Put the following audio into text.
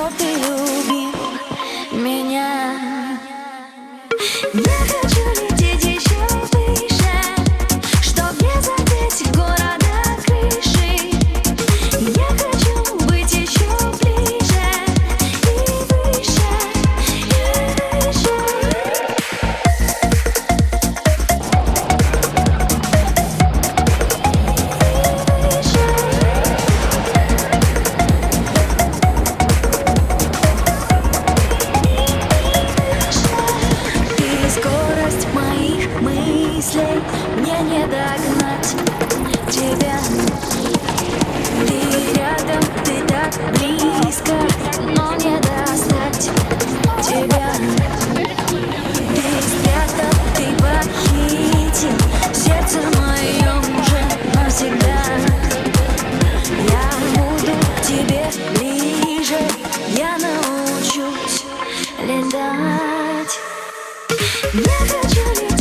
чтоб ты любил меня. Я хочу лететь еще выше, чтоб не задеть города крыши. Я хочу быть еще ближе и выше, и выше. Скорость моих мыслей мне не догнать тебя. Ты рядом, ты так близко, но не достать тебя. Ты спрятал, ты похитил сердце мое уже навсегда. Я буду к тебе ближе, я научусь летать. Я хочу летать.